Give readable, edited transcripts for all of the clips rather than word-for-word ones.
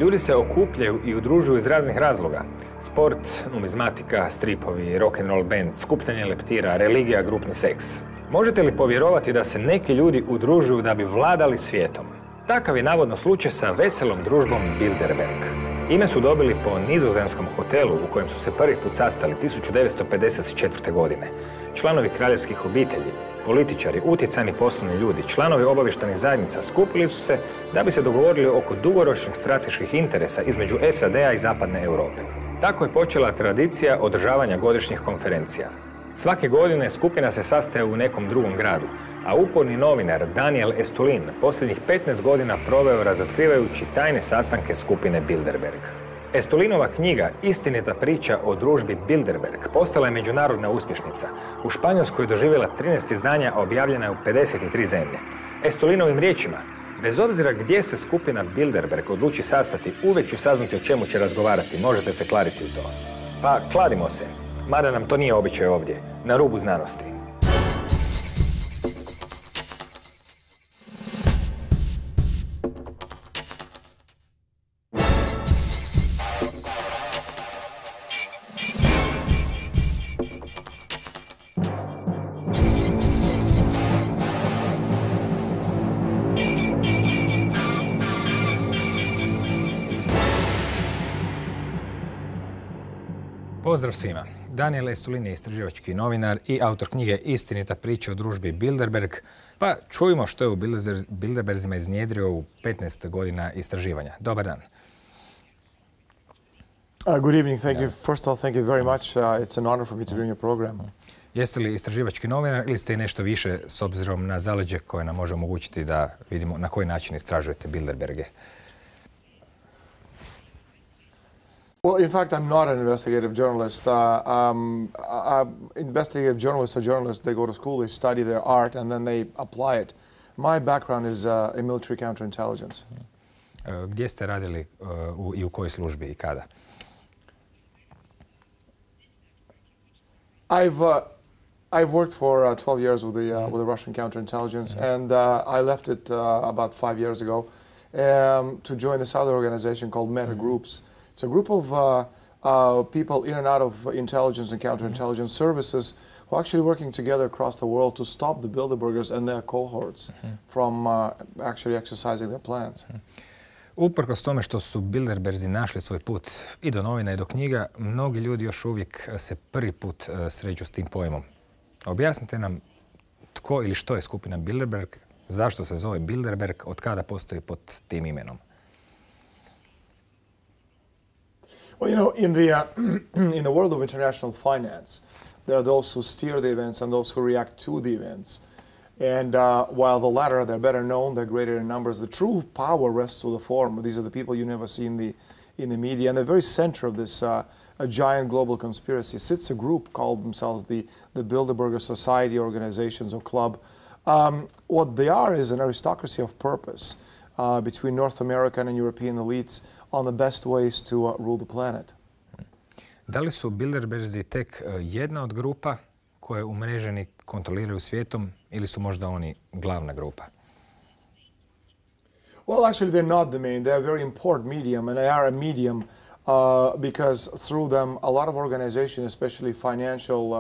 Ljudi se okupljaju i udružuju iz raznih razloga. Sport, numizmatika, stripovi, rock'n'roll band, skupljanje leptira, religija, grupni seks. Možete li povjerovati da se neki ljudi udružuju da bi vladali svijetom? Takav je navodno slučaj sa veselom družbom Bilderberg. Ime su dobili po nizozemskom hotelu u kojem su se prvi put sastali 1954. godine. Članovi kraljevskih obitelji, političari, utjecajni poslovni ljudi, članovi obavještajnih zajednica skupili su se da bi se dogovorili oko dugoročnih strateških interesa između SAD-a i zapadne Europe. Tako je počela tradicija održavanja godišnjih konferencija. Svake godine skupina se sastaje u nekom drugom gradu, a uporni novinar Daniel Estulin posljednjih 15 godina proveo razotkrivajući tajne sastanke skupine Bilderberg. Estulinova knjiga Istinita priča o družbi Bilderberg postala je međunarodna uspješnica. U Španjolskoj je doživjela 13 izdanja, a objavljena je u 53 zemlje. Estulinovim riječima, bez obzira gdje se skupina Bilderberg odluči sastati, uvijek ću saznati o čemu će razgovarati, možete se kladiti u to. Pa kladimo se, mada nam to nije običaj ovdje, na rubu znanosti. Pozdrav svima. Daniel Estulin je istraživački novinar i autor knjige Istinita priča o družbi Bilderberg. Pa čujmo što je u Bilderbergzima iznjedrio u 15 godina istraživanja. Dobar dan. Good evening. Thank you. First of all, thank you very much. It's an honor for me to be on your program. Jeste li istraživački novinar ili ste i nešto više s obzirom na zaleđe koje nam može omogućiti da vidimo na koji način istražujete Bilderberge? Well, in fact, I'm not an investigative journalist. Investigative journalists are journalists. They go to school, they study their art, and then they apply it. My background is in military counterintelligence. Gdje ste radili i u kojoj službi i kada? I've worked for 12 years with the Russian counterintelligence, and I left it about 5 years ago to join this other organization called Meta Groups. It's a group of people in and out of intelligence and counterintelligence services who are actually working together across the world to stop the Bilderbergers and their cohorts from actually exercising their plans. Uprkos tome što su Bilderberzi našli svoj put i do novina i do knjiga, mnogi ljudi još uvijek se prvi put sreću s tim pojmom. Objasnite nam tko ili što je skupina Bilderberg, zašto se zove Bilderberg, od kada postoji pod tim imenom. Well, you know, in the world of international finance, there are those who steer the events and those who react to the events. And while the latter, they're better known, they're greater in numbers, the true power rests to the form. These are the people you never see in the media. And the very center of this a giant global conspiracy sits a group called themselves the Bilderberger Society Organizations or Club. What they are is an aristocracy of purpose between North American and European elites on the best ways to rule the planet. Da li su Bilderberzi tek jedna od grupa koje umreženi kontroliraju svijetom ili su možda oni glavna grupa? Well, actually, they're not the main. They're a very important medium, and they are a medium because through them, a lot of organizations, especially financial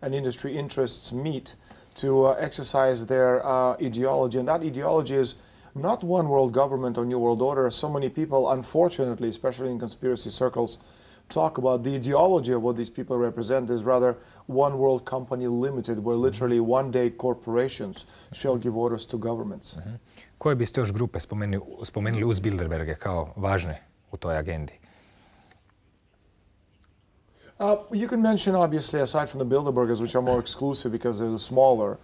and industry interests, meet to exercise their ideology. And that ideology is not one world government or new world order. So many people, unfortunately, especially in conspiracy circles, talk about the ideology of what these people represent is rather one world company limited, where literally one day corporations shall give orders to governments. Koje biste još grupe spomenuli uz Bilderberge kao važne u toj agendi? You can mention, obviously, aside from the Bilderbergers, which are more exclusive because they're the smaller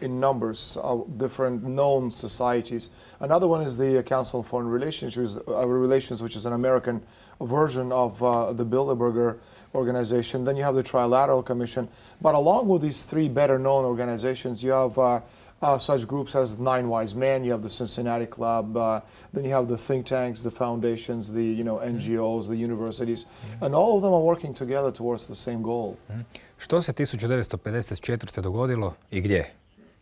in numbers of different known societies. Another one is the Council on Foreign Relations, which is an American version of the Bilderberger organization. Then you have the Trilateral Commission. But along with these three better known organizations, you have such groups as Nine Wise Men, you have the Cincinnati Club, then you have the think tanks, the foundations, the NGOs, the universities, and all of them are working together towards the same goal. Što se 1954. dogodilo i gdje?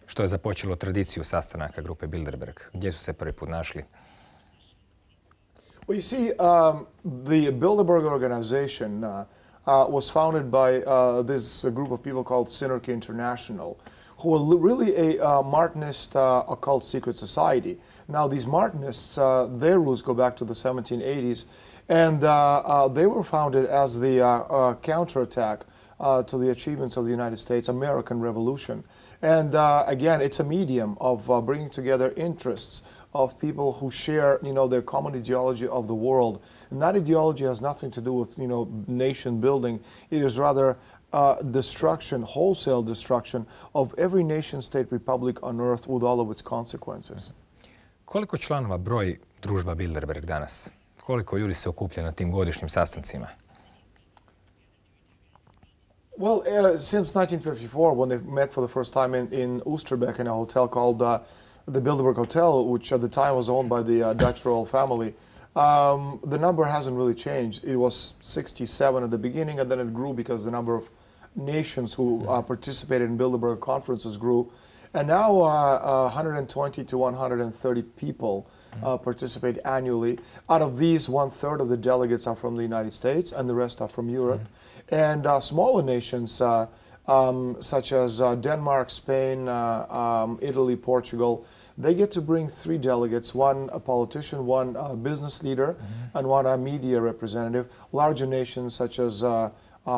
Što je započelo tradiciju sastanaka grupe Bilderberg? Gdje su se prvi put našli? Well, you see, the Bilderberg organization was founded by this group of people called Synergy International, who were really a Martinist occult secret society. Now, these Martinists, their roots go back to the 1780s, and they were founded as the counterattack to the achievements of the United States American Revolution. And again, it's a medium of bringing together interests of people who share, their common ideology of the world. And that ideology has nothing to do with, nation building. It is rather destruction, wholesale destruction of every nation-state republic on earth with all of its consequences. Koliko članova broji Družba Bilderberg danas? Koliko ljudi se okuplja na tim godišnjim sastancima? Well, since 1954, when they met for the first time in Oosterbeek in a hotel called the Bilderberg Hotel, which at the time was owned by the Dutch royal family, the number hasn't really changed. It was 67 at the beginning, and then it grew because the number of nations who participated in Bilderberg conferences grew. And now 120 to 130 people participate annually. Out of these, 1/3 of the delegates are from the United States, and the rest are from Europe. And smaller nations such as Denmark, Spain, Italy, Portugal, they get to bring 3 delegates, one a politician, one a business leader, and one a media representative. Larger nations such as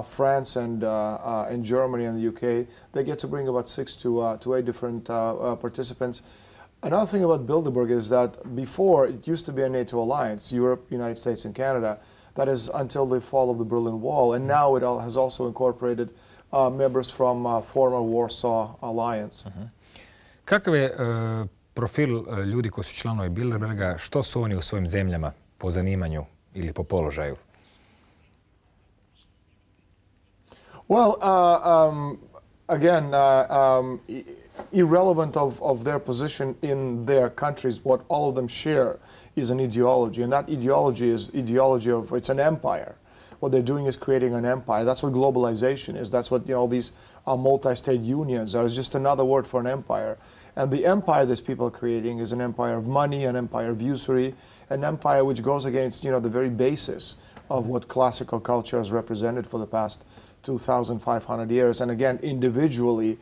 France and Germany and the UK, they get to bring about 6 to 8 different participants. Another thing about Bilderberg is that before, it used to be a NATO alliance, Europe, United States, and Canada. That is until the fall of the Berlin Wall. And now it has also incorporated members from former Warsaw Alliance. Kakav je profil ljudi koji su članovi Bilderberga? Što su oni u svojim zemljama po zanimanju ili po položaju? Well, again, irrelevant of their position in their countries, what all of them share is an ideology, and that ideology is ideology of, it's an empire. What they're doing is creating an empire. That's what globalization is. That's what these multi-state unions are. It's just another word for an empire. And the empire these people are creating is an empire of money, an empire of usury, an empire which goes against the very basis of what classical culture has represented for the past 2,500 years. And again, individually,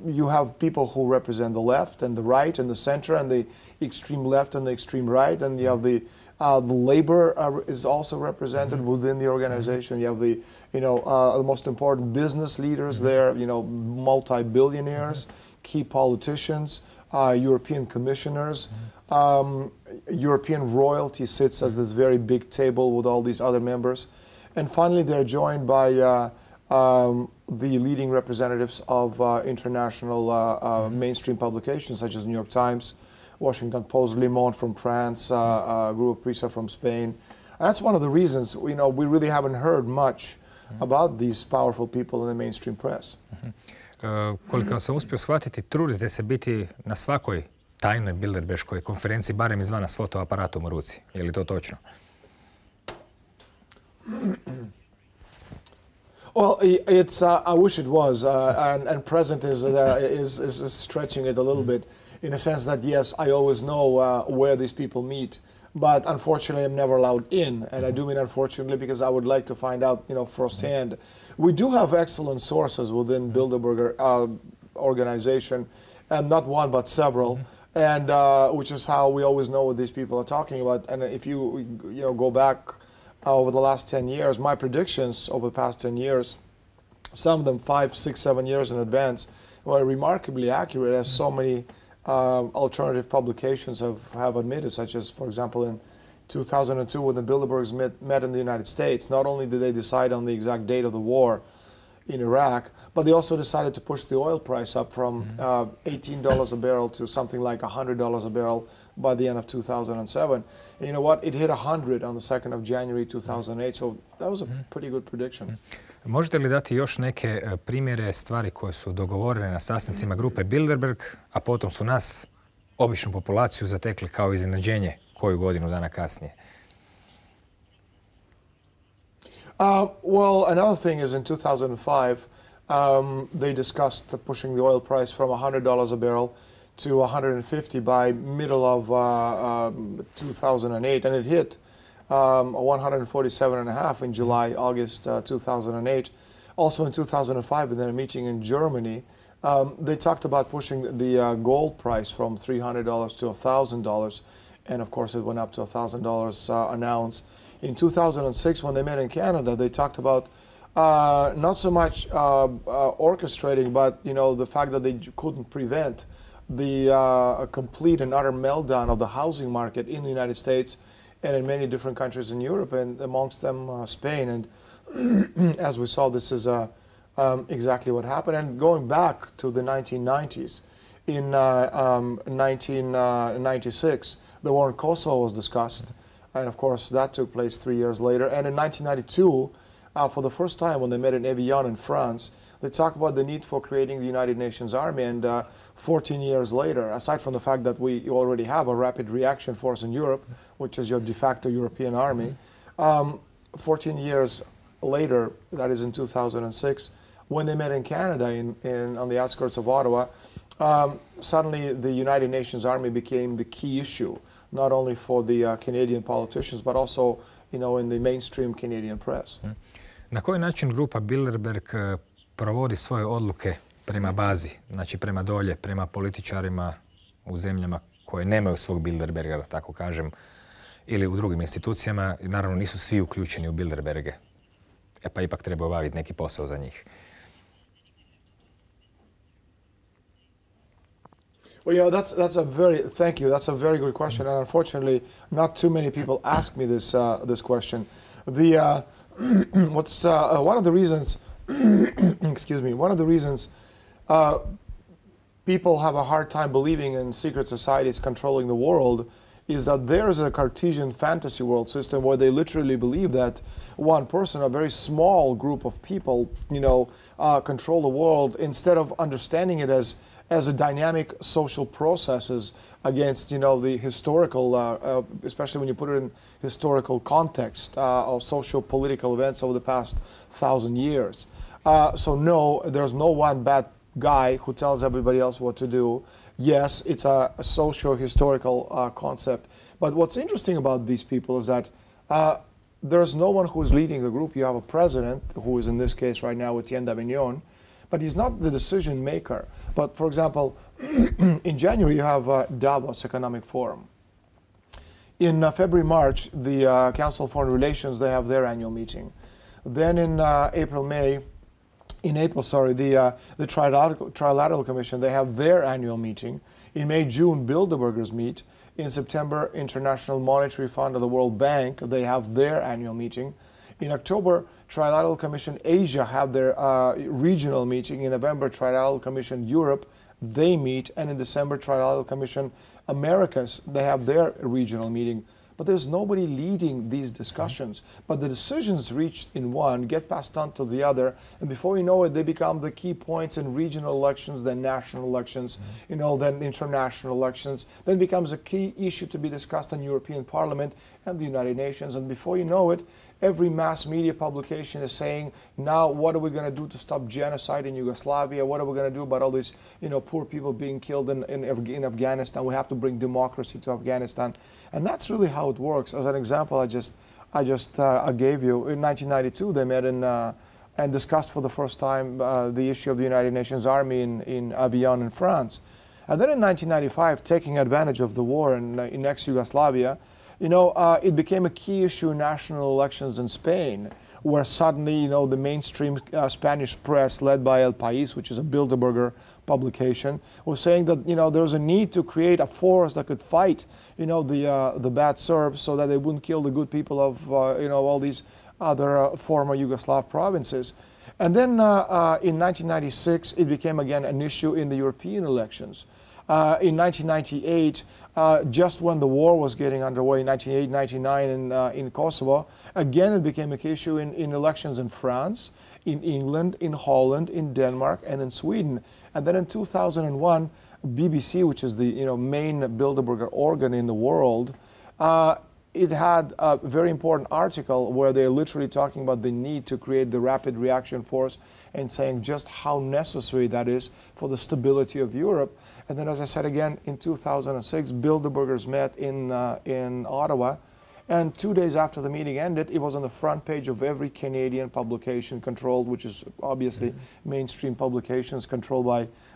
you have people who represent the left and the right and the center and the extreme left and the extreme right, and you have the labor is also represented within the organization. You have the most important business leaders there, multi-billionaires, key politicians, European commissioners. European royalty sits at this very big table with all these other members. And finally, they're joined by the leading representatives of international mainstream publications such as New York Times, Washington Post, Le Monde from France, Grupo Prisa from Spain. And that's one of the reasons we really haven't heard much about these powerful people in the mainstream press. Koliko sam uspio shvatiti, trudite se biti na svakoj tajnoj Bilderberškoj konferenciji, barem izvana s fotoaparatom u ruci. Je li to točno? Well, it's. I wish it was, and present is stretching it a little bit, in a sense that yes, I always know where these people meet, but unfortunately, I'm never allowed in, and I do mean unfortunately because I would like to find out, firsthand. We do have excellent sources within Bilderberg organization, and not one but several, and which is how we always know what these people are talking about. And if you go back over the last 10 years, my predictions over the past 10 years, some of them 5, 6, 7 years in advance, were remarkably accurate, as so many alternative publications have admitted, such as, for example, in 2002 when the Bilderbergs met in the United States. Not only did they decide on the exact date of the war in Iraq, but they also decided to push the oil price up from $18 a barrel to something like $100 a barrel by the end of 2007. And you know what? It hit 100 on the 2nd of January 2008, so that was a pretty good prediction. Možete li dati još neke primjere stvari koje su dogovorene na sastancima grupe Bilderberg, a potom su nas, običnu populaciju, zatekli kao iznenađenje koju godinu dana kasnije? Well, another thing is in 2005, they discussed pushing the oil price from $100 a barrel to 150 by middle of 2008, and it hit 147.5 in July, August 2008. Also in 2005, in a meeting in Germany, they talked about pushing the gold price from $300 to $1,000, and of course it went up to $1,000 an ounce. In 2006, when they met in Canada, they talked about not so much orchestrating, but the fact that they couldn't prevent the complete and utter meltdown of the housing market in the United States and in many different countries in Europe, and amongst them Spain. And as we saw, this is exactly what happened. And going back to the 1990s, in 1996, the war in Kosovo was discussed, and of course that took place 3 years later. And in 1992, for the first time when they met in Evian in France, they talked about the need for creating the United Nations Army. And 14 years later, aside from the fact that we already have a rapid reaction force in Europe, which is your de facto European army, 14 years later, that is in 2006, when they met in Canada on the outskirts of Ottawa, suddenly the United Nations Army became the key issue, not only for the Canadian politicians, but also in the mainstream Canadian press. Na koji način grupa Bilderberg provodi svoje odluke prema bazi, znači prema dolje, prema političarima u zemljama koje nemaju svog Bilderberga, da tako kažem, ili u drugim institucijama? Naravno, nisu svi uključeni u Bilderberge, pa ipak treba obaviti neki posao za njih. Well, that's a thank you. That's a very good question, and unfortunately, not too many people ask me this question. What's one of the reasons? Excuse me. One of the reasons people have a hard time believing in secret societies controlling the world is that there is a Cartesian fantasy world system where they literally believe that one person, a very small group of people, control the world, instead of understanding it as a dynamic social processes against, the historical, especially when you put it in historical context of social political events over the past 1,000 years. So no, there's no one bad guy who tells everybody else what to do. Yes, it's a socio-historical concept. But what's interesting about these people is that there's no one who is leading the group. You have a president, who is in this case right now Etienne d'Avignon, but he's not the decision maker. But for example, in January you have Davos Economic Forum. In February, March, the Council on Foreign Relations, they have their annual meeting. Then in April, the Trilateral Commission, they have their annual meeting. In May, June, Bilderbergers meet. In September, International Monetary Fund of the World Bank, they have their annual meeting. In October, Trilateral Commission Asia have their regional meeting. In November, Trilateral Commission Europe, they meet. And in December, Trilateral Commission Americas, they have their regional meeting. But there's nobody leading these discussions. But the decisions reached in one get passed on to the other, and before you know it, they become the key points in regional elections, then national elections, then international elections. Then becomes a key issue to be discussed in European Parliament and the United Nations. And before you know it, every mass media publication is saying, now what are we going to do to stop genocide in Yugoslavia? What are we going to do about all these poor people being killed in Afghanistan? We have to bring democracy to Afghanistan. And that's really how it works. As an example, I just gave you, in 1992 they met and discussed for the first time the issue of the United Nations Army in Evian in France. And then in 1995, taking advantage of the war in ex-Yugoslavia, it became a key issue in national elections in Spain, where suddenly, the mainstream Spanish press, led by El País, which is a Bilderberger publication, was saying that, there's a need to create a force that could fight, the bad Serbs, so that they wouldn't kill the good people of, all these other former Yugoslav provinces. And then in 1996, it became again an issue in the European elections. In 1998, just when the war was getting underway, 1998-99 in Kosovo, again it became a key issue in elections in France, in England, in Holland, in Denmark, and in Sweden. And then in 2001, BBC, which is the main Bilderberger organ in the world, it had a very important article where they're literally talking about the need to create the rapid reaction force and saying just how necessary that is for the stability of Europe. And then, as I said again, in 2006, Bilderbergers met in Ottawa. And 2 days after the meeting ended, it was on the front page of every Canadian publication controlled, which is obviously mainstream publications controlled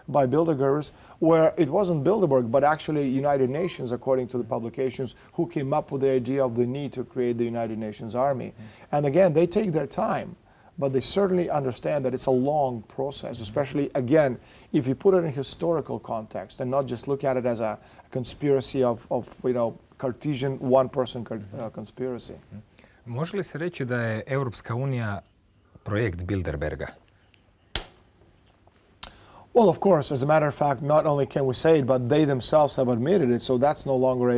by Bilderbergers, where it wasn't Bilderberg, but actually United Nations, according to the publications, who came up with the idea of the need to create the United Nations Army. And again, they take their time, but they certainly understand that it's a long process, especially, again, if you put it in historical context and not just look at it as a conspiracy of Cartesian one-person conspiracy. Može li se reći da je Europska unija projekt Bilderberga? Well, of course, as a matter of fact, not only can we say it, but they themselves have admitted it, so that's no longer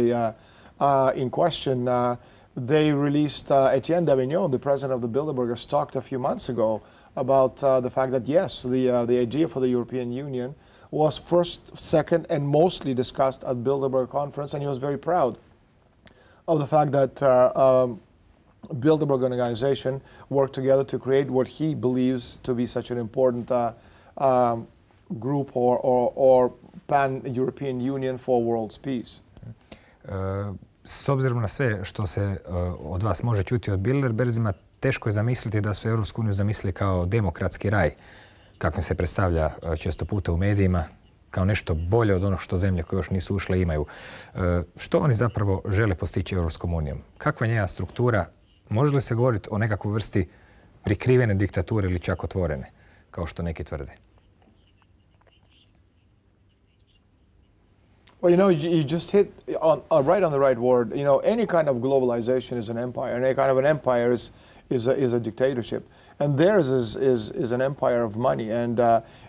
in question. They released Etienne Davignon, the president of the Bilderbergers, talked a few months ago about the fact that, yes, the idea for the European Union was first, second, and mostly discussed at Bilderberg conference, and he was very proud of the fact that Bilderberg organization worked together to create what he believes to be such an important group or pan-European Union for world's peace. S obzirom na sve što se od vas može čuti od Bilderbergima, teško je zamisliti da su Europsku uniju zamislili kao demokratski raj, kako se predstavlja često puta u medijima, kao nešto bolje od onog što zemlje koje još nisu ušle imaju. Što oni zapravo žele postići Europskom unijom? Kakva je njena struktura? Može li se govoriti o nekakvoj vrsti prikrivene diktature ili čak otvorene, kao što neki tvrde? Well, you just hit right on the right word. Any kind of globalization is an empire, and any kind of an empire is a dictatorship. And theirs is an empire of money. And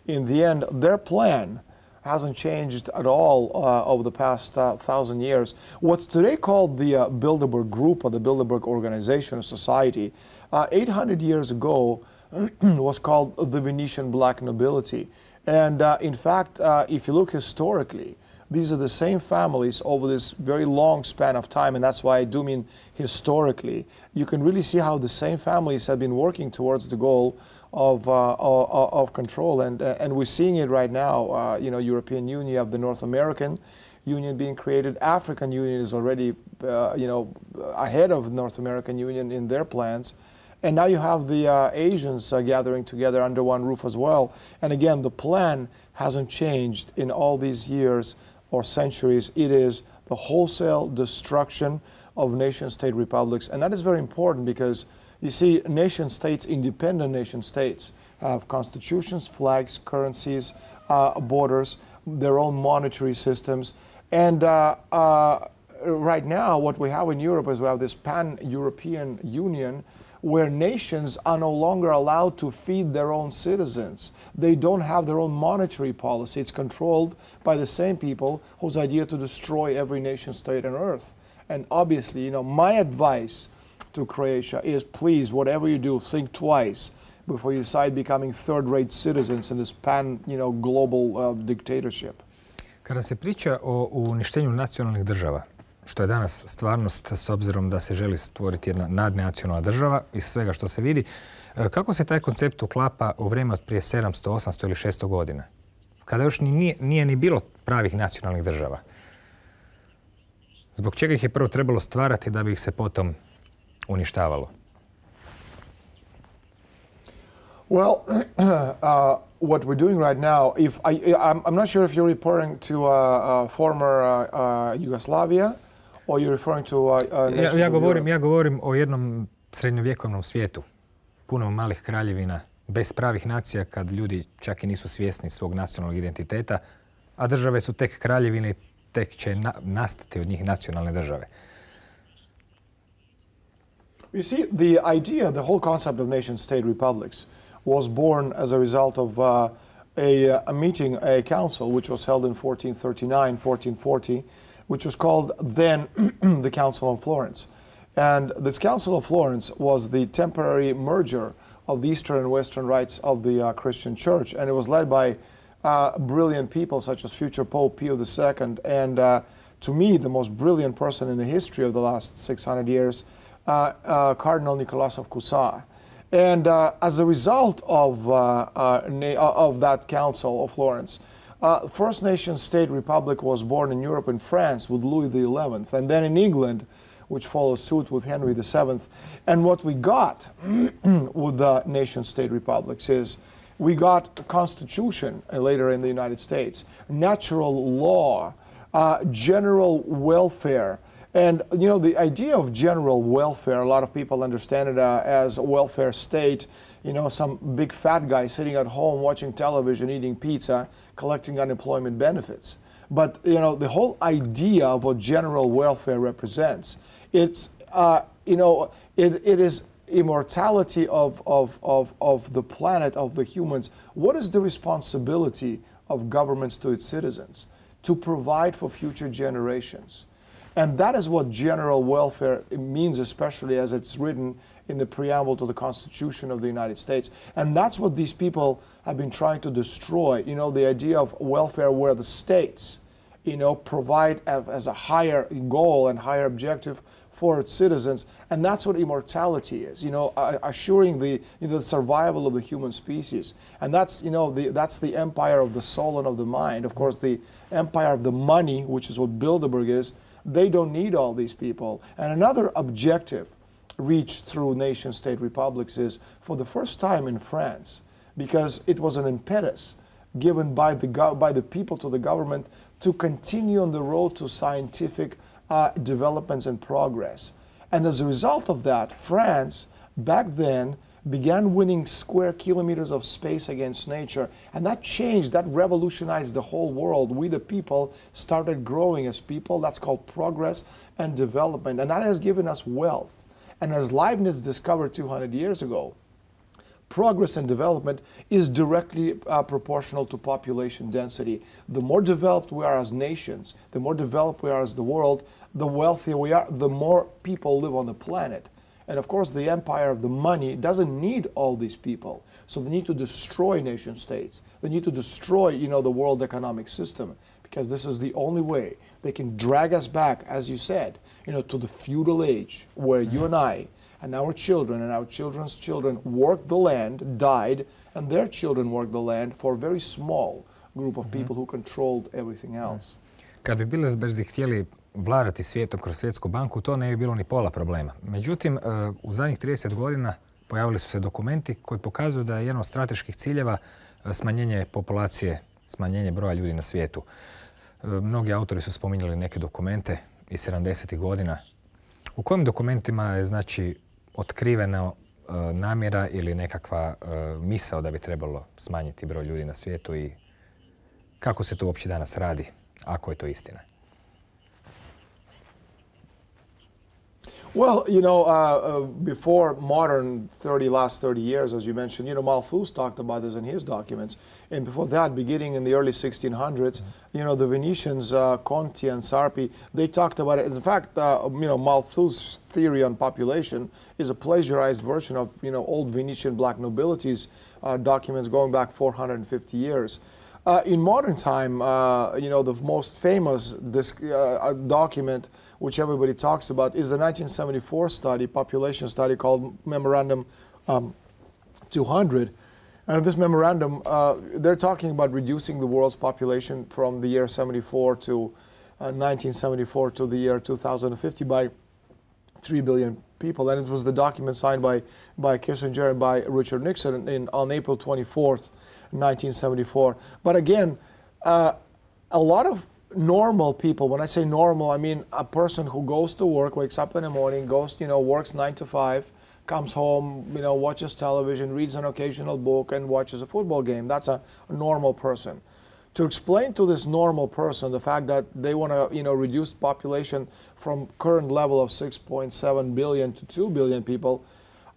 in the end, their plan hasn't changed at all over the past 1,000 years. What's today called the Bilderberg Group or the Bilderberg Organization or Society, 800 years ago was called the Venetian Black Nobility. And in fact, if you look historically, these are the same families over this very long span of time, and that's why I do mean historically. You can really see how the same families have been working towards the goal of control, and we're seeing it right now. European Union, you have the North American Union being created. African Union is already, ahead of North American Union in their plans. And now you have the Asians gathering together under one roof as well. And again, the plan hasn't changed in all these years or centuries. It is the wholesale destruction of nation-state republics. And that is very important because, you see, nation-states, independent nation-states, have constitutions, flags, currencies, borders, their own monetary systems. And right now, what we have in Europe is we have this pan-European Union where nations are no longer allowed to feed their own citizens. They don't have their own monetary policy. It's controlled by the same people whose idea to destroy every nation state on earth. And obviously, my advice to Croatia is, please, whatever you do, think twice before you decide becoming third-rate citizens in this global dictatorship. Kada se priča o uništenju nacionalnih država, što je danas stvarnost s obzirom da se želi stvoriti jedna nadnacionalna država iz svega što se vidi, kako se taj koncept uklapa u vrijeme od prije 700, 800 ili 600 godina? Kada još nije ni bilo pravih nacionalnih država. Zbog čega ih je prvo trebalo stvarati da bi ih se potom uništavalo? Well, what we're doing right now, I'm not sure if you're referring to former Yugoslavia, or you're referring to ja govorim o jednom srednjovjekovnom svijetu, puno malih kraljevina, bez pravih nacija, kad ljudi čak i nisu svjesni svog nacionalnog identiteta, a države su tek kraljevine i tek će nastati od njih nacionalne države. You see, the whole concept of nation-state republics was born as a result of a meeting, a council, which was held in 1439, 1440, which was called then the Council of Florence. And this Council of Florence was the temporary merger of the Eastern and Western rites of the Christian Church. And it was led by brilliant people such as future Pope Pio II. And to me, the most brilliant person in the history of the last 600 years, Cardinal Nicholas of Cussat. And as a result of that Council of Florence, first nation-state republic was born in Europe and France with Louis XI, and then in England, which followed suit with Henry VII. And what we got with the nation-state republics is we got a constitution later in the United States, natural law, general welfare. And, you know, the idea of general welfare, a lot of people understand it as a welfare state, you know, some big fat guy sitting at home watching television, eating pizza, collecting unemployment benefits. But, you know, the whole idea of what general welfare represents, it's, you know, it is immortality of the planet, of the humans. What is the responsibility of governments to its citizens? To provide for future generations. And that is what general welfare means, especially as it's written in the preamble to the Constitution of the United States. And that's what these people have been trying to destroy, you know, the idea of welfare where the states, you know, provide as a higher goal and higher objective for its citizens. And that's what immortality is, you know, assuring the, you know, the survival of the human species. And that's, you know, that's the empire of the soul and of the mind. Of course, the empire of the money, which is what Bilderberg is, they don't need all these people. And another objective reached through nation-state republics is, for the first time in France, because it was an impetus given by the people to the government to continue on the road to scientific developments and progress. And as a result of that, France, back then, began winning square kilometers of space against nature. And that changed, that revolutionized the whole world. We, the people, started growing as people. That's called progress and development. And that has given us wealth. And as Leibniz discovered 200 years ago, progress and development is directly proportional to population density. The more developed we are as nations, the more developed we are as the world, the wealthier we are, the more people live on the planet. And of course, the empire of the money doesn't need all these people. So they need to destroy nation states. They need to destroy, you know, the world economic system, because this is the only way they can drag us back, as you said, you know, to the feudal age where you and I and our children and our children's children worked the land, died, and their children worked the land for a very small group of people who controlled everything else. Kad bi Bilderberzi htjeli vladati svijetom kroz Svjetsku banku, to ne bi bilo ni pola problema. Međutim, u zadnjih 30 godina pojavili su se dokumenti koji pokazuju da je jedan od strateških ciljeva smanjenje populacije, smanjenje broja ljudi na svijetu. Mnogi autori su spominjali neke dokumente iz 70. godina. U kojim dokumentima je, znači, otkrivena namjera ili nekakva misao da bi trebalo smanjiti broj ljudi na svijetu i kako se to uopće danas radi, ako je to istina? Well, you know, before modern last 30 years, as you mentioned, you know, Malthus talked about this in his documents. And before that, beginning in the early 1600s, you know, the Venetians, Conti and Sarpi, they talked about it. In fact, you know, Malthus' theory on population is a plagiarized version of, you know, old Venetian black nobility's documents going back 450 years. In modern time, you know, the most famous document which everybody talks about is the 1974 study, population study called Memorandum 200. And in this memorandum, they're talking about reducing the world's population from the year 74 to 1974 to the year 2050 by 3 billion people. And it was the document signed by Kissinger and by Richard Nixon on April 24th, 1974. But again, a lot of normal people, when I say normal, I mean a person who goes to work, wakes up in the morning, goes, you know, works 9 to 5, comes home, you know, watches television, reads an occasional book, and watches a football game. That's a normal person. To explain to this normal person the fact that they want to, you know, reduce population from current level of 6.7 billion to 2 billion people,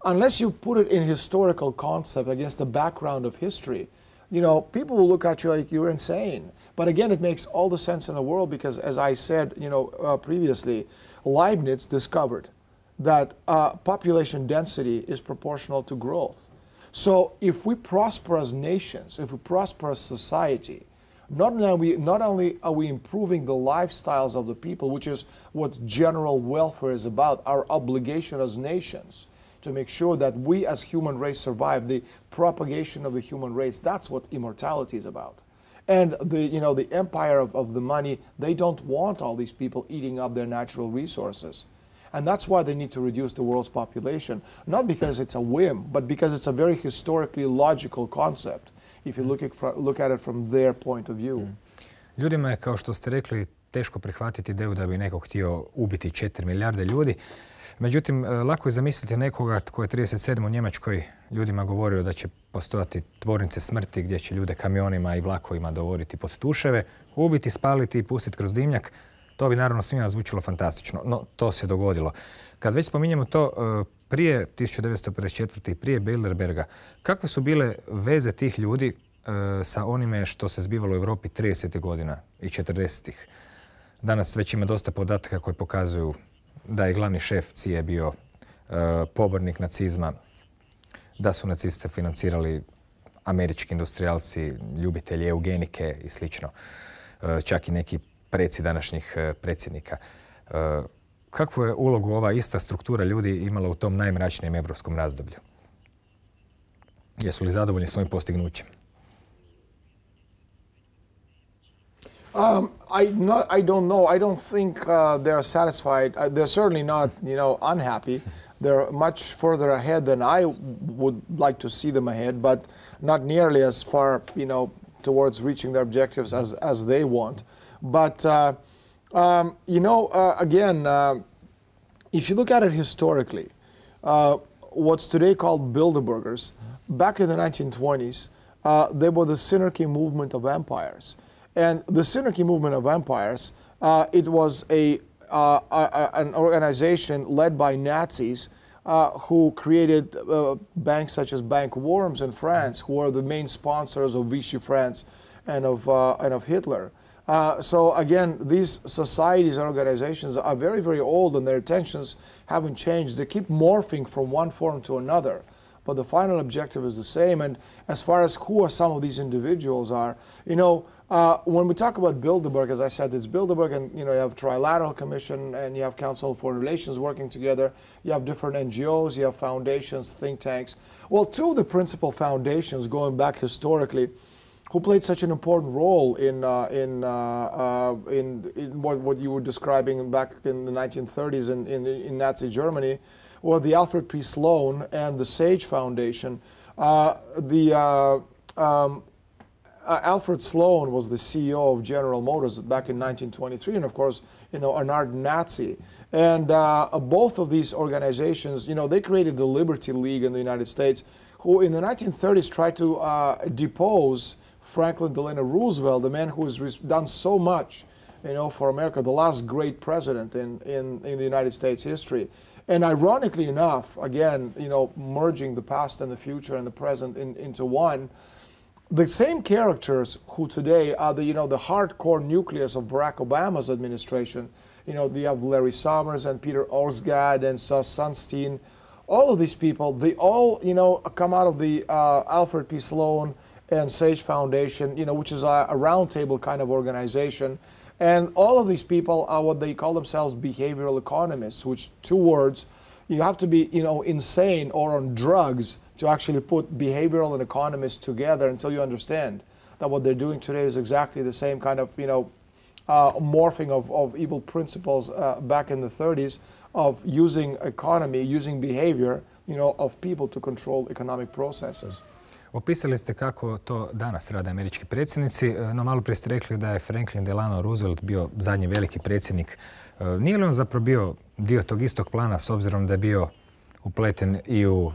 unless you put it in historical concept against the background of history, you know, people will look at you like you're insane. But again, it makes all the sense in the world because, as I said, you know, previously, Leibniz discovered that population density is proportional to growth. So if we prosper as nations, if we prosper as society, not only are we improving the lifestyles of the people, which is what general welfare is about, our obligation as nations to make sure that we as human race survive, the propagation of the human race, that's what immortality is about. And the empire of the money, they don't want all these people eating up their natural resources. And that's why they need to reduce the world's population, not because it's a whim, but because it's a very historically logical concept, if you look at it from their point of view. Ljudima je, kao što ste rekli, teško prihvatiti ideju da bi neko htio ubiti 4 milijarde ljudi. Međutim, lako je zamisliti nekoga tko je 37. u Njemačkoj ljudima govorio da će postojati tvornice smrti gdje će ljude kamionima i vlakovima dovoditi pod tuševe, ubiti, spaliti i pustiti kroz dimnjak. To bi naravno svima zvučilo fantastično, no to se dogodilo. Kad već spominjemo to, prije 1954. i prije Bilderberga, kakve su bile veze tih ljudi sa onime što se zbivalo u Europi 30. godina i 40-ih? Danas već ima dosta podataka koji pokazuju da je glavni šef CIA bio pobornik nacizma, da su naciste financirali američki industrijalci, ljubitelji eugenike i slično. Čak i neki preci današnjih predsjednika. Kakvu je ulogu ova ista struktura ljudi imala u tom najmračnijem evropskom razdoblju? Jesu li zadovoljni svojim postignućem? I don't know. I don't think they're satisfied. They're certainly not, unhappy. They're much further ahead than I would like to see them ahead, but not nearly as far, towards reaching their objectives as they want. But, again, if you look at it historically, what's today called Bilderbergers, back in the 1920s, they were the synarchy movement of empires. And the synarchy movement of empires, it was an organization led by Nazis who created banks such as Bank Worms in France, who are the main sponsors of Vichy France and of Hitler. So again, these societies and organizations are very, very old, and their intentions haven't changed. They keep morphing from one form to another, but the final objective is the same. And as far as who some of these individuals are, when we talk about Bilderberg, as I said, it's Bilderberg, and you have Trilateral Commission, and you have Council of Foreign Relations working together. You have different NGOs, you have foundations, think tanks. Well, two of the principal foundations going back historically, who played such an important role in what you were describing back in the 1930s in Nazi Germany, were the Alfred P. Sloan and the Sage Foundation. Alfred Sloan was the CEO of General Motors back in 1923, and of course, an ardent Nazi. And both of these organizations, they created the Liberty League in the United States, who in the 1930s tried to depose Franklin Delano Roosevelt, the man who has done so much, for America, the last great president in the United States history. And ironically enough, again, merging the past and the future and the present into one, the same characters who today are the hardcore nucleus of Barack Obama's administration, they have Larry Summers and Peter Orsgaard and Sus Sunstein. All of these people, they all, come out of the Alfred P. Sloan and Sage Foundation, which is a roundtable kind of organization. And all of these people are what they call themselves behavioral economists, which two words, you have to be, insane or on drugs to actually put behavioral and economists together until you understand that what they're doing today is exactly the same kind of, morphing of evil principles back in the 30s of using economy, using behavior, of people to control economic processes. Opisali ste kako to danas rade američki predsjednici, no malo prije ste rekli da je Franklin Delano Roosevelt bio zadnji veliki predsjednik. Nije li on zapravo bio dio tog istog plana s obzirom da je bio upleten i u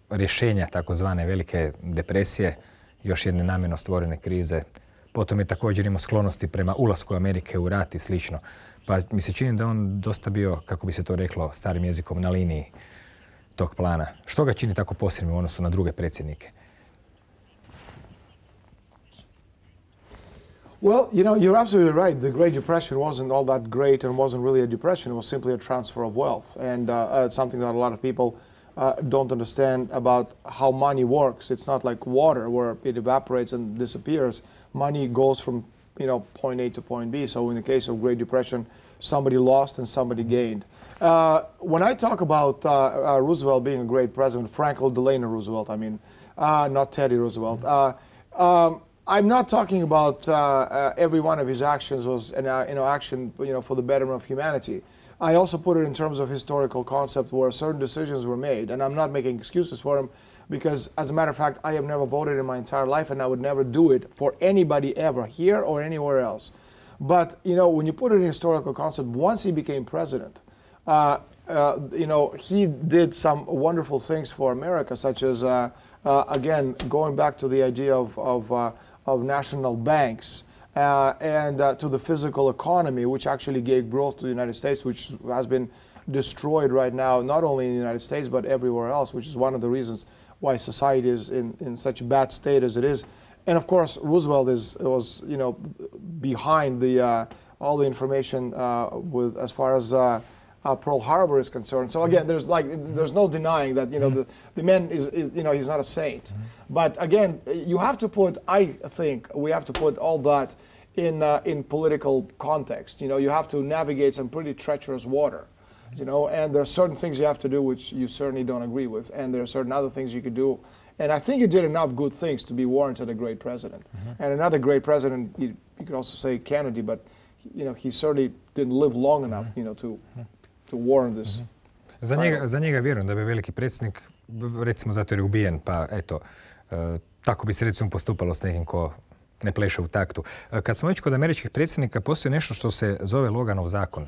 rješenja takozvane velike depresije, još jedne namjerno stvorene krize? Potom je također imao sklonosti prema ulasku Amerike u rat i slično. Pa mi se čini da on dosta bio, kako bi se to reklo starim jezikom, na liniji tog plana. Što ga čini tako posebnim u odnosu na druge predsjednike? Well, you're absolutely right. The Great Depression wasn't all that great and wasn't really a depression. It was simply a transfer of wealth. And it's something that a lot of people don't understand about how money works. It's not like water where it evaporates and disappears. Money goes from point A to point B. So in the case of Great Depression, somebody lost and somebody gained. When I talk about Roosevelt being a great president, Franklin Delano Roosevelt, I mean, not Teddy Roosevelt. I'm not talking about every one of his actions was an action for the betterment of humanity. I also put it in terms of historical concept where certain decisions were made, and I'm not making excuses for him because, as a matter of fact, I have never voted in my entire life, and I would never do it for anybody ever, here or anywhere else. But when you put it in historical concept, once he became president, he did some wonderful things for America, such as again going back to the idea of national banks. And to the physical economy, which actually gave growth to the United States, which has been destroyed right now, not only in the United States, but everywhere else, which is one of the reasons why society is in such a bad state as it is. And of course, Roosevelt was behind all the information as far as Pearl Harbor is concerned. So again, there's no denying that the man is he's not a saint. Mm-hmm. But again, I think we have to put all that in political context. You have to navigate some pretty treacherous water. And there are certain things you have to do which you certainly don't agree with, and there are certain other things you could do. And I think he did enough good things to be warranted a great president. Mm-hmm. And another great president, you could also say Kennedy, but he certainly didn't live long enough, to warrant this. Za njega vjerujem da bi veliki predsjednik, recimo zato jer je ubijen, pa eto, tako bi se recimo postupalo s nekim ko ne pleše u taktu. Kad smo već kod američkih predsjednika, postoji nešto što se zove Loganov zakon.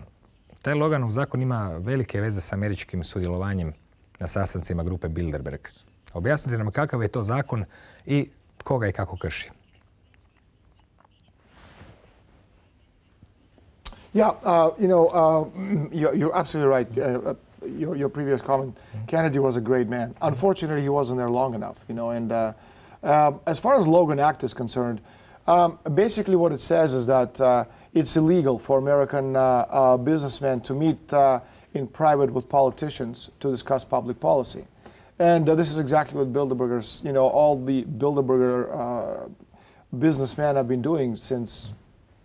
Taj Loganov zakon ima velike veze s američkim sudjelovanjem na sastancima grupe Bilderberg. Objasnite nam kakav je to zakon i tko ga i kako krši. Yeah, you're absolutely right. Your previous comment, Kennedy was a great man. Unfortunately, he wasn't there long enough, And as far as Logan Act is concerned, basically what it says is that it's illegal for American businessmen to meet in private with politicians to discuss public policy. And this is exactly what Bilderbergers, all the Bilderberger businessmen have been doing since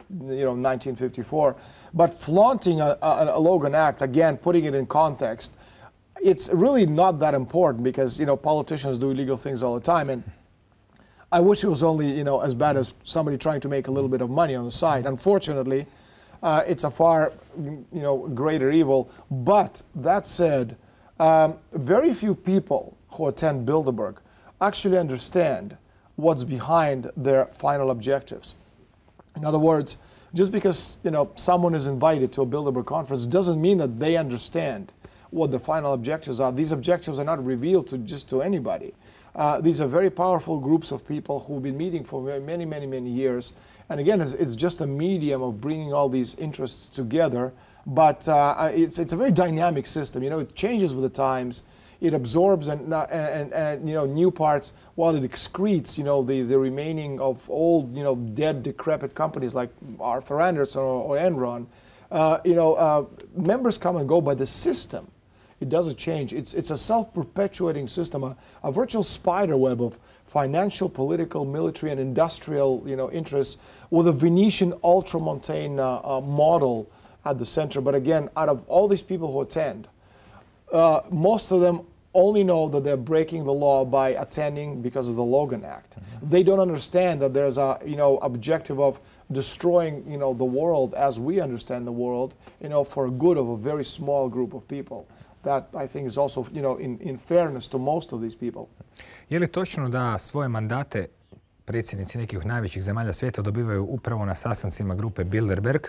1954. But flaunting a Logan Act, again, putting it in context, it's really not that important because, politicians do illegal things all the time. And I wish it was only, as bad as somebody trying to make a little bit of money on the side. Unfortunately, it's a far, greater evil. But that said, very few people who attend Bilderberg actually understand what's behind their final objectives. In other words, just because someone is invited to a Bilderberg conference doesn't mean that they understand what the final objectives are. These objectives are not revealed to anybody. These are very powerful groups of people who've been meeting for many, many, many years. And again, it's just a medium of bringing all these interests together. But it's a very dynamic system. It changes with the times. It absorbs and new parts while it excretes the remaining of old dead decrepit companies like Arthur Andersen or Enron. Members come and go, but the system, it doesn't change. It's a self-perpetuating system, a virtual spider web of financial, political, military, and industrial interests with a Venetian ultramontane model at the center. But again, out of all these people who attend, most of them only know that they're breaking the law by attending because of the Logan Act. Mm-hmm. They don't understand that there's a objective of destroying the world as we understand the world for good of a very small group of people. That I think is also in fairness to most of these people. Je li točno da svoje mandate predsjednici nekih najvećih zemalja svijeta dobivaju upravo na sastancima grupe Bilderberg?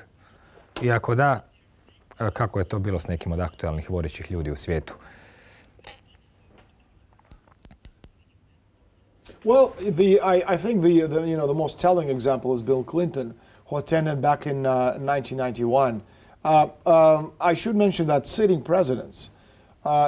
I ako da, kako je to bilo s nekim od aktualnih vodećih ljudi u svijetu? Well, I think the most telling example is Bill Clinton, who attended back in 1991. I should mention that sitting presidents,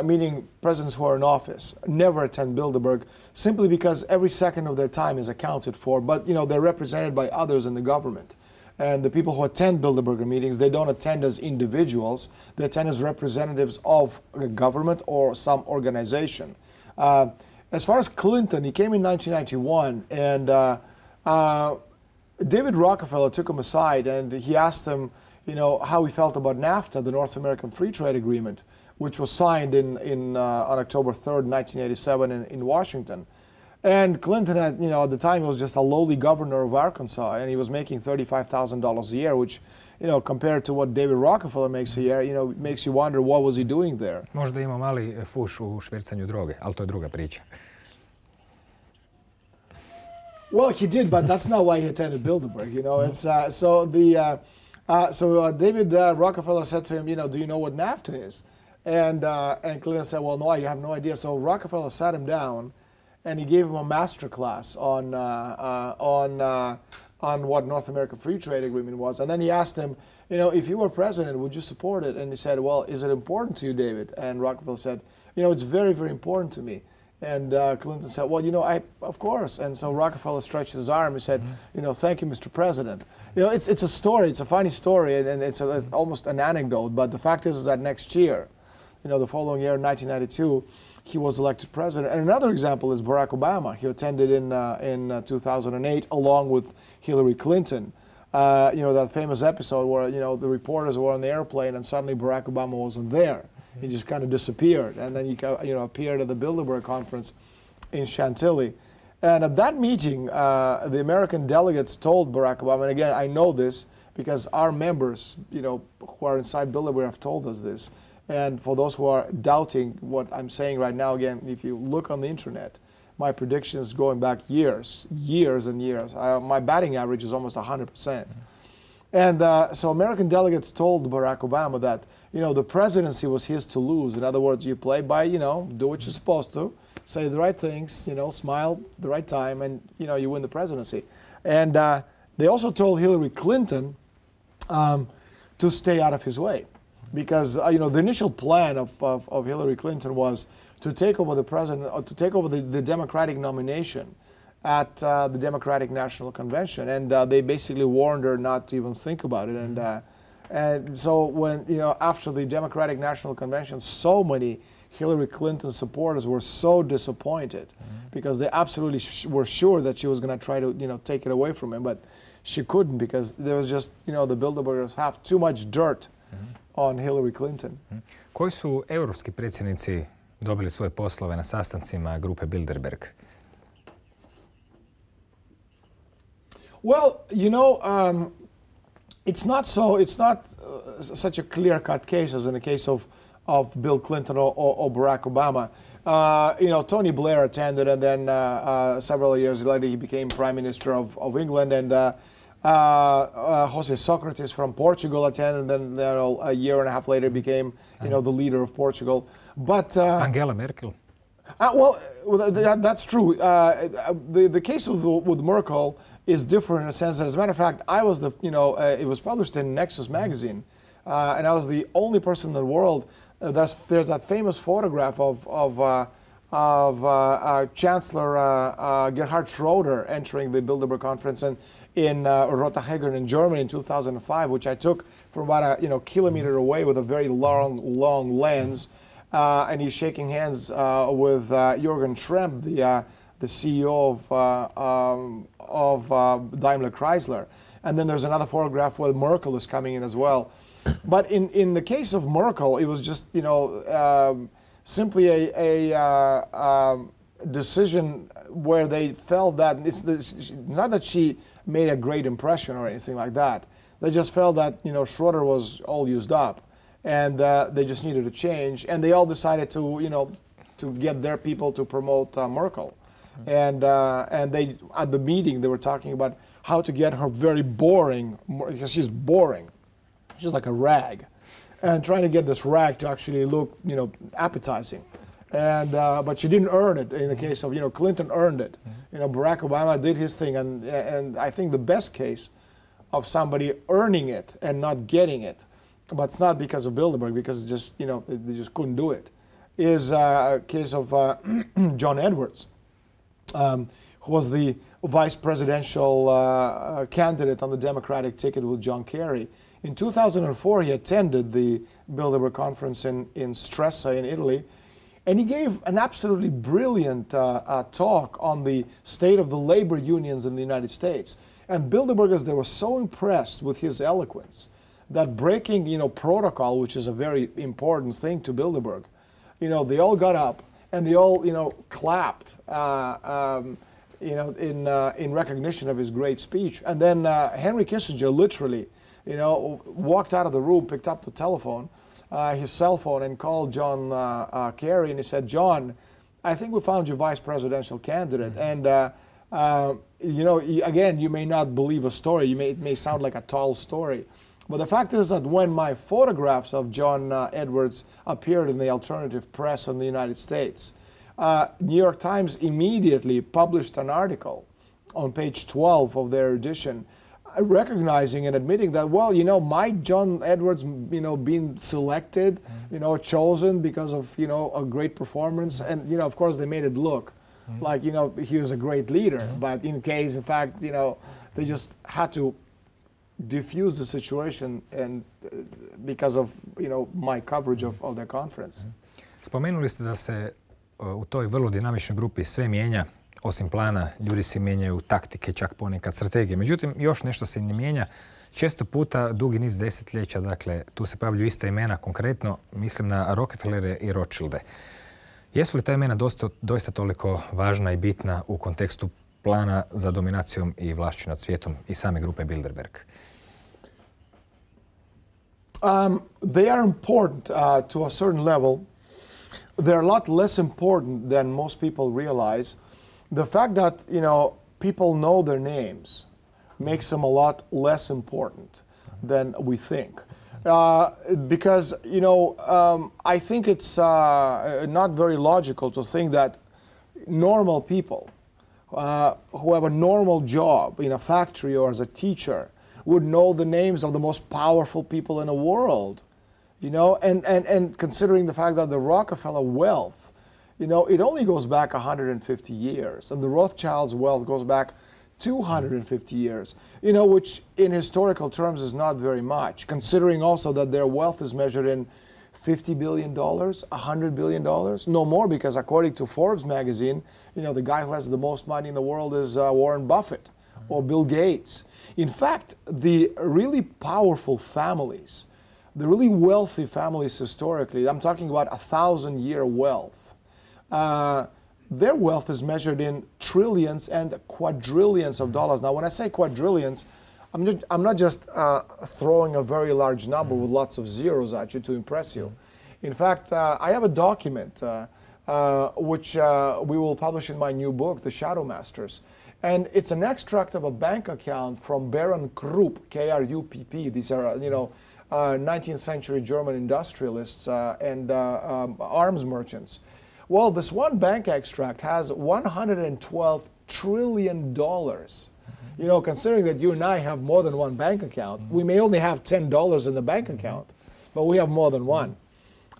meaning presidents who are in office, never attend Bilderberg simply because every second of their time is accounted for. But they're represented by others in the government. And the people who attend Bilderberg meetings, they don't attend as individuals. They attend as representatives of a government or some organization. As far as Clinton, he came in 1991, and David Rockefeller took him aside, and he asked him, you know, how he felt about NAFTA, the North American Free Trade Agreement, which was signed on October 3rd, 1987 in Washington. And Clinton had, you know, at the time he was just a lowly governor of Arkansas, and he was making $35,000 a year, which, you know, compared to what David Rockefeller makes a year, you know, makes you wonder what was he doing there. Možda ima mali fuš u švercanju droge, ali to je druga priča. Well, he did, but that's not why he attended Bilderberg, you know. It's David Rockefeller said to him, you know, do you know what NAFTA is? And Clinton said, well, no, I have no idea. So Rockefeller sat him down, and he gave him a master class on what North American Free Trade Agreement was. And then he asked him, you know, if you were president, would you support it? And he said, well, is it important to you, David? And Rockefeller said, you know, it's very, very important to me. And Clinton said, well, you know, of course. And so Rockefeller stretched his arm and said, you know, thank you, Mr. President. You know, it's a story. It's a funny story, and it's almost an anecdote. But the fact is that next year, you know, the following year, 1992, he was elected president. And another example is Barack Obama. He attended in 2008 along with Hillary Clinton. You know, that famous episode where, you know, the reporters were on the airplane and suddenly Barack Obama wasn't there. He just kind of disappeared, and then he, you know, appeared at the Bilderberg conference in Chantilly. And at that meeting, the American delegates told Barack Obama, and again, I know this because our members, you know, who are inside Bilderberg have told us this. And for those who are doubting what I'm saying right now, again, if you look on the internet, my predictions going back years and years. My batting average is almost 100%. And so American delegates told Barack Obama that, you know, the presidency was his to lose. In other words, you play by, you know, do what you're supposed to, say the right things, you know, smile the right time, and, you know, you win the presidency. And they also told Hillary Clinton to stay out of his way. Because, you know, the initial plan of Hillary Clinton was to take over the president, or to take over the Democratic nomination at the Democratic National Convention, and they basically warned her not to even think about it. And so when, you know, after the Democratic National Convention, so many Hillary Clinton supporters were so disappointed because they absolutely were sure that she was going to try to, you know, take it away from him, but she couldn't because there was just, you know, the Bilderbergers have too much dirt on Hillary Clinton. Koji su europski predsjednici dobili svoje poslove na sastancima grupe Bilderberg? Well, you know, it's not such a clear-cut case as in the case of Bill Clinton or Barack Obama. You know, Tony Blair attended, and then several years later he became Prime Minister of England, and Jose Socrates from Portugal attended, and then a year and a half later became, you know, the leader of Portugal. But Angela Merkel. Well, that's true. The case with Merkel is different in a sense that, as a matter of fact, I was the, you know, it was published in Nexus magazine, and I was the only person in the world. There's that famous photograph of Chancellor Gerhard Schroeder entering the Bilderberg conference in Rotterdam in Germany in 2005, which I took from about a kilometer away with a very long lens. And he's shaking hands with Jürgen Tremp, the CEO of Daimler Chrysler. And then there's another photograph where Merkel is coming in as well. But in the case of Merkel, it was just, you know, simply a decision where they felt that it's not that she made a great impression or anything like that. They just felt that, you know, Schroeder was all used up, and they just needed a change, and they all decided to, you know, to get their people to promote Merkel. And they, at the meeting, they were talking about how to get her very boring, because she's boring. She's like a rag, and trying to get this rag to actually look, you know, appetizing. And but she didn't earn it. In the case of, you know, Clinton earned it. You know, Barack Obama did his thing, and I think the best case of somebody earning it and not getting it, but it's not because of Bilderberg, because it just, you know, they just couldn't do it, is a case of John Edwards, who was the vice presidential candidate on the Democratic ticket with John Kerry. In 2004, he attended the Bilderberg conference in Stresa in Italy, and he gave an absolutely brilliant talk on the state of the labor unions in the United States. And Bilderbergers, they were so impressed with his eloquence that breaking, protocol, which is a very important thing to Bilderberg, they all got up and they all, clapped, in recognition of his great speech. And then Henry Kissinger literally, walked out of the room, picked up the telephone, his cell phone, and called John Kerry, and he said, "John, I think we found your vice presidential candidate." And again, you may not believe a story. It may sound like a tall story. But the fact is that when my photographs of John Edwards appeared in the alternative press in the United States, New York Times immediately published an article on page 12 of their edition, recognizing and admitting that, well, might John Edwards, being selected, chosen because of, a great performance. And, of course, they made it look like, he was a great leader. But in fact, they just had to diffuse the situation and because of, my coverage of their conference. Spomenuli ste da se u toj vrlo dinamičnoj grupi sve mijenja, osim plana, ljudi se mijenjaju, taktike, čak ponekad strategije. Međutim, još nešto se ne mijenja. Često puta, dugi niz desetljeća, dakle, tu se pojavljuju ista imena, konkretno mislim na Rockefellere i Rothschilde. Jesu li ta imena doista toliko važna i bitna u kontekstu plana za dominacijom i vlašću nad svijetom i same grupe Bilderberg? They are important to a certain level. They're a lot less important than most people realize. The fact that, people know their names makes them a lot less important than we think. Because, I think it's not very logical to think that normal people who have a normal job in a factory or as a teacher would know the names of the most powerful people in the world. And considering the fact that the Rockefeller wealth, it only goes back 150 years, and the Rothschilds' wealth goes back 250 years, which in historical terms is not very much, considering also that their wealth is measured in $50 billion, $100 billion, no more, because according to Forbes magazine, the guy who has the most money in the world is Warren Buffett or Bill Gates. In fact, the really powerful families, the really wealthy families historically, I'm talking about 1,000-year wealth, their wealth is measured in trillions and quadrillions of dollars. Now, when I say quadrillions, I'm not just throwing a very large number with lots of zeros at you to impress you. In fact, I have a document which we will publish in my new book, The Shadow Masters. And it's an extract of a bank account from Baron Krupp, K-R-U-P-P. These are, 19th century German industrialists and arms merchants. Well, this one bank extract has $112 trillion. Considering that you and I have more than one bank account, we may only have $10 in the bank account, but we have more than one.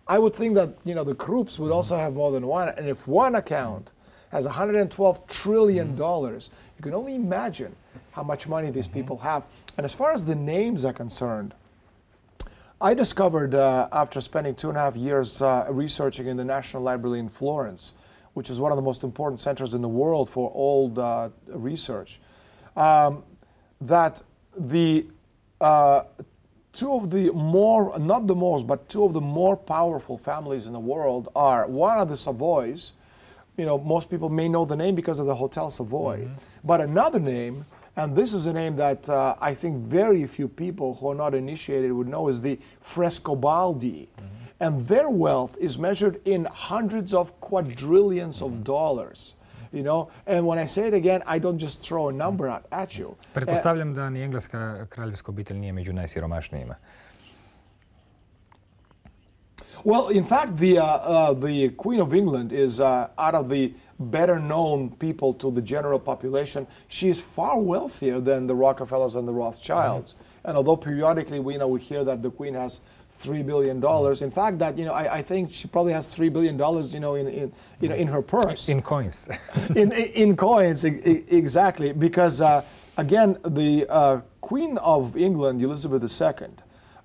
I would think that, the Krupps would also have more than one. And if one account has $112 trillion, you can only imagine how much money these people have. And as far as the names are concerned, I discovered after spending 2.5 years researching in the National Library in Florence, which is one of the most important centers in the world for old research, that the two of the more, not the most, but two of the more powerful families in the world are, one of the Savoys. Most people may know the name because of the Hotel Savoy. But another name, and this is a name that I think very few people who are not initiated would know, is the Frescobaldi. And their wealth is measured in hundreds of quadrillions of dollars. And when I say it again, I don't just throw a number at you. Pretpostavljam da ni engleska kraljevska obitelj nije među najsiromašnijima. Well, in fact, the Queen of England is out of the better-known people to the general population. She is far wealthier than the Rockefellers and the Rothschilds. And although periodically we hear that the Queen has $3 billion, in fact, that I think she probably has $3 billion, in her purse. In coins. in coins, exactly, because again, the Queen of England, Elizabeth II,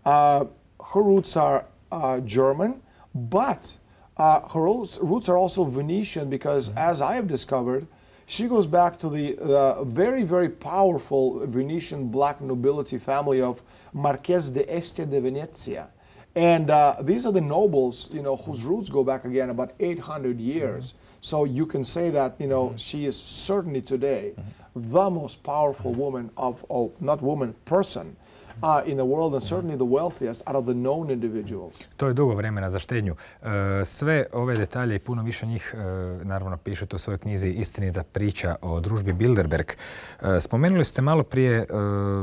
her roots are German, but her roots are also Venetian because, as I have discovered, she goes back to the very, very powerful Venetian black nobility family of Marqués de Este de Venezia. And these are the nobles, whose roots go back again about 800 years. So you can say that, she is certainly today the most powerful woman person in the world, and certainly the wealthiest out of the known individuals. To je dugo vremena za štednju. Sve ove detalje i puno više njih, naravno, pišete u svojoj knjizi Istinita priča o družbi Bilderberg. Spomenuli ste malo prije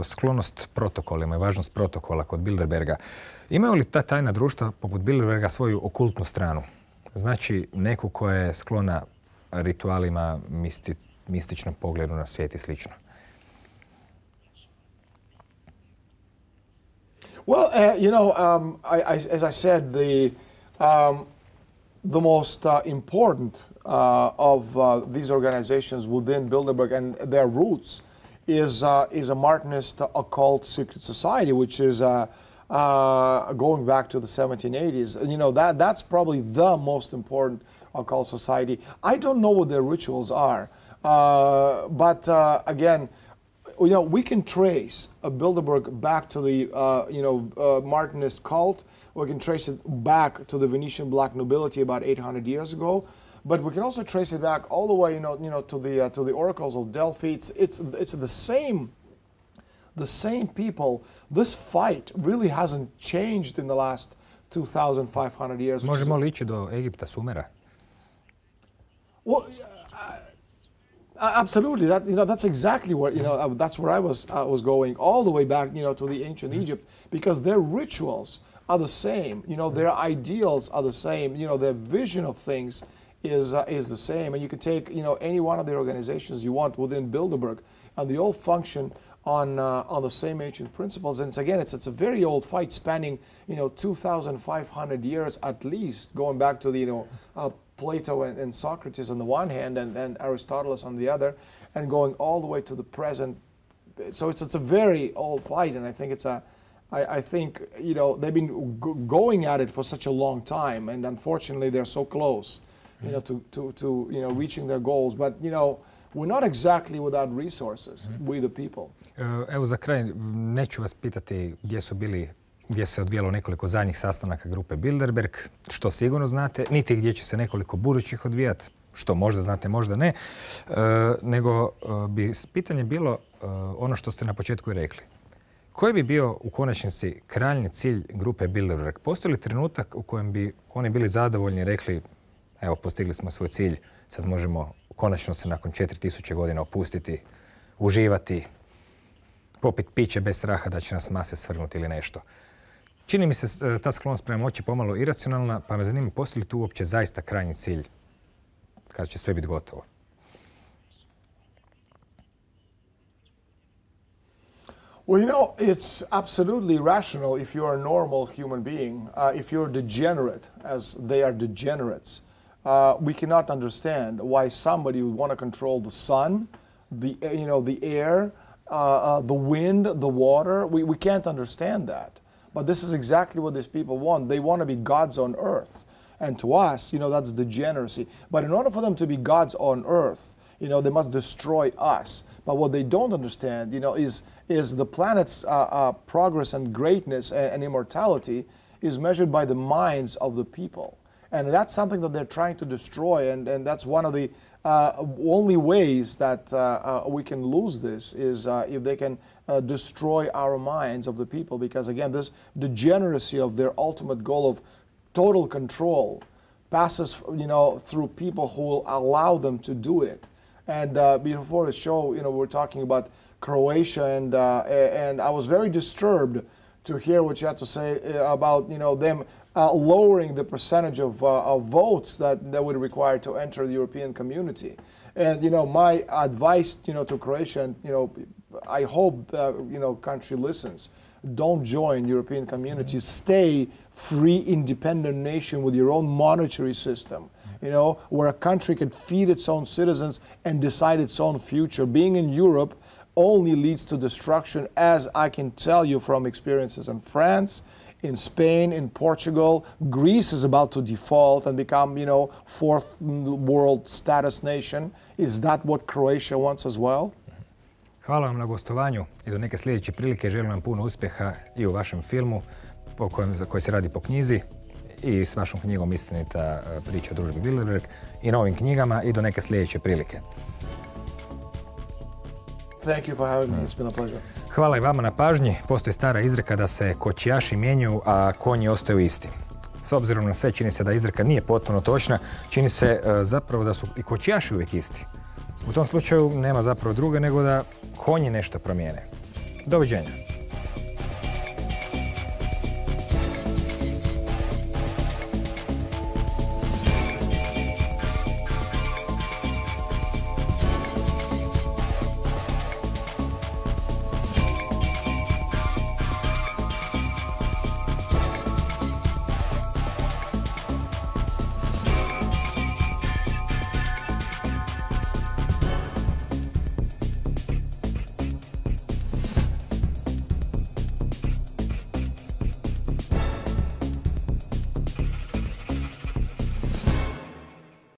sklonost protokolima i važnost protokola kod Bilderberga. Imaju li ta tajna društva poput Bilderberga svoju okultnu stranu? Znači, neku koja je sklona ritualima, mističnom pogledu na svijet i slično? Well, as I said, the most important of these organizations within Bilderberg and their roots is a Martinist occult secret society, which is going back to the 1780s. That's probably the most important occult society. I don't know what their rituals are, but again, we can trace Bilderberg back to the Martinist cult. We can trace it back to the Venetian black nobility about 800 years ago. But we can also trace it back all the way, to the oracles of Delphi. It's the same people. This fight really hasn't changed in the last 2,500 years. Možemo li ići do Egipta, Sumera? Well, absolutely. That's exactly where that's where I was going, all the way back, to the ancient Egypt, because their rituals are the same. Their ideals are the same. Their vision of things is the same. And you could take any one of the organizations you want within Bilderberg, and they all function on the same ancient principles. And it's a very old fight spanning 2,500 years at least, going back to the Plato and Socrates on the one hand, and Aristotle on the other, and going all the way to the present. So it's a very old fight, and I think I think they've been going at it for such a long time, and unfortunately they're so close, to reaching their goals. But we're not exactly without resources, we the people. Evo za kraj, neću vas pitati gdje se odvijalo nekoliko zadnjih sastanaka grupe Bilderberg, što sigurno znate, niti gdje će se nekoliko budućih odvijati, što možda znate, možda ne, nego bi pitanje bilo ono što ste na početku i rekli. Koji bi bio u konačnici krajnji cilj grupe Bilderberg? Postoji li trenutak u kojem bi oni bili zadovoljni i rekli, evo, postigli smo svoj cilj, sad možemo konačno se nakon 4000 godina opustiti, uživati, popit piće bez straha da će nas mase svrgnuti ili nešto? Čini mi se ta sklonost prema moći pomalo iracionalna, pa me zanima, postoji li tu uopće zaista krajnji cilj kada će sve biti gotovo? Well, it's absolutely rational if you're a normal human being. If you're degenerate, as they are degenerates, we cannot understand why somebody would want to control the sun, the air, the wind, the water. We can't understand that. But this is exactly what these people want. They want to be gods on earth. And to us, that's degeneracy. But in order for them to be gods on earth, they must destroy us. But what they don't understand, is the planet's progress and greatness and immortality is measured by the minds of the people. And that's something that they're trying to destroy. And that's one of the only ways that we can lose this is if they can destroy our minds of the people. Because again, this degeneracy of their ultimate goal of total control passes, through people who will allow them to do it. And before the show, we're talking about Croatia, and I was very disturbed to hear what you had to say about, them lowering the percentage of votes that would require to enter the European community. And, my advice, to Croatia, and, I hope, country listens. don't join European communities, stay free, independent nation with your own monetary system, where a country can feed its own citizens and decide its own future. Being in Europe only leads to destruction, as I can tell you from experiences in France, in Spain, in Portugal. Greece is about to default and become, fourth world status nation. Is that what Croatia wants as well? Hvala vam na gostovanju i do neke sljedeće prilike. Želim vam puno uspjeha i u vašem filmu za koji se radi po knjizi i s vašom knjigom Istinita priča o Družbi Bilderberg i novim knjigama i do neke sljedeće prilike. Thank you for having me. It's been a pleasure. Hvala i vama na pažnji. Postoji stara izreka da se kočijaši mijenjaju, a konji ostaju isti. S obzirom na sve, čini se da izreka nije potpuno točna. Čini se zapravo da su i kočijaši uvijek isti. U tom slučaju nema zapravo druge nego da konji nešto promijene. Doviđenja.